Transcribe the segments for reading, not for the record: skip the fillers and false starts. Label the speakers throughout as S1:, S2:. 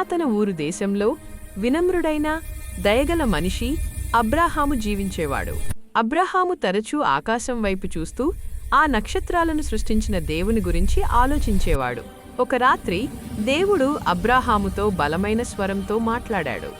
S1: పురాతన ఊరు దేశంలో వినమ్రుడైన దయగల మనిషి అబ్రాహాము జీవించేవాడు. అబ్రాహాము తరచూ ఆకాశం వైపు చూస్తూ ఆ నక్షత్రాలను సృష్టించిన దేవుని గురించి ఆలోచించేవాడు. ఒక రాత్రి దేవుడు అబ్రాహాముతో బలమైన స్వరంతో మాట్లాడాడు.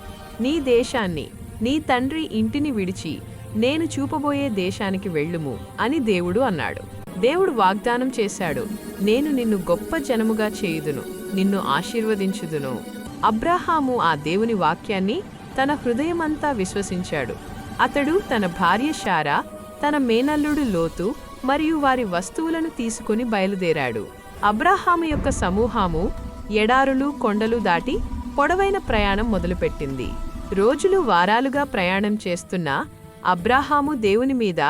S1: నీ దేశాన్ని, నీ తండ్రి ఇంటిని విడిచి నేను చూపబోయే దేశానికి వెళ్ళుము అని దేవుడు అన్నాడు. దేవుడు వాగ్దానం చేశాడు, నేను నిన్ను గొప్ప జనముగా చేయుదును, నిన్ను ఆశీర్వదించుదును. అబ్రాహాము ఆ దేవుని వాక్యాన్ని తన హృదయమంతా విశ్వసించాడు. అతడు తన భార్య శారా, తన మేనల్లుడు లోతు మరియు వారి వస్తువులను తీసుకుని బయలుదేరాడు. అబ్రాహాము యొక్క సమూహము ఎడారులు, కొండలు దాటి పొడవైన ప్రయాణం మొదలుపెట్టింది. రోజులు వారాలుగా ప్రయాణం చేస్తున్న అబ్రాహాము దేవుని మీద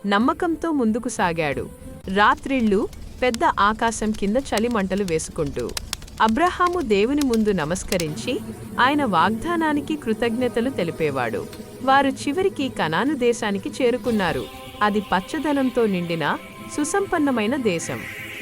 S1: నమ్మకంతో ముందుకు సాగాడు. రాత్రిళ్ళు పెద్ద ఆకాశం కింద చలిమంటలు వేసుకుంటూ అబ్రాహాము దేవుని ముందు నమస్కరించి ఆయన వాగ్దానానికి కృతజ్ఞతలు తెలిపేవాడు. వారు చివరికి కనాను దేశానికి చేరుకున్నారు. అది పచ్చదనంతో నిండిన సుసంపన్నమైన దేశం.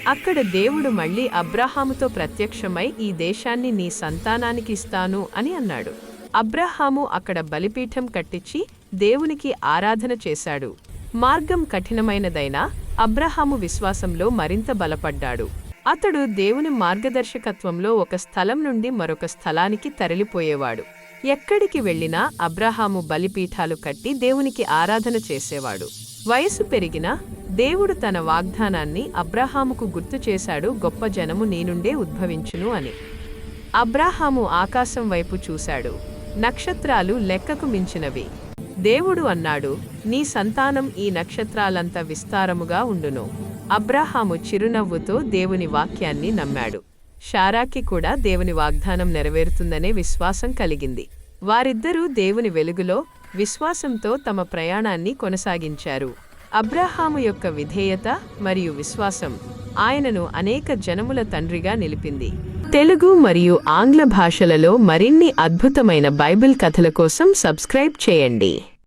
S1: అక్కడ దేవుడు మళ్లీ అబ్రాహాముతో ప్రత్యక్షమై ఈ దేశాన్ని నీ సంతానానికి ఇస్తాను అని అన్నాడు. అబ్రాహాము అక్కడ బలిపీఠం కట్టించి దేవునికి ఆరాధన చేశాడు. మార్గం కఠినమైనదైనా అబ్రాహాము విశ్వాసంలో మరింత బలపడ్డాడు. అతడు దేవుని మార్గదర్శకత్వంలో ఒక స్థలం నుండి మరొక స్థలానికి తరలిపోయేవాడు. ఎక్కడికి వెళ్లినా అబ్రాహాము బలిపీఠాలు కట్టి దేవునికి ఆరాధన చేసేవాడు. వయసు పెరిగినా దేవుడు తన వాగ్దానాన్ని అబ్రాహాముకు గుర్తు చేశాడు, గొప్ప జనము నీ నుండే ఉద్భవించును అని. అబ్రాహాము ఆకాశం వైపు చూశాడు. నక్షత్రాలు లెక్కకు మించినవి. దేవుడు అన్నాడు, నీ సంతానం ఈ నక్షత్రాలంత విస్తారముగా ఉండును. అబ్రాహాము చిరునవ్వుతో దేవుని వాక్యాన్ని నమ్మాడు. శారాకి కూడా దేవుని వాగ్దానం నెరవేరుతుందనే విశ్వాసం కలిగింది. వారిద్దరూ దేవుని వెలుగులో విశ్వాసంతో తమ ప్రయాణాన్ని కొనసాగించారు. అబ్రాహాము యొక్క విధేయత మరియు విశ్వాసం ఆయనను అనేక జనముల తండ్రిగా నిలిపింది. తెలుగు మరియు ఆంగ్ల భాషలలో మరిన్ని అద్భుతమైన బైబిల్ కథల కోసం సబ్స్క్రైబ్ చేయండి.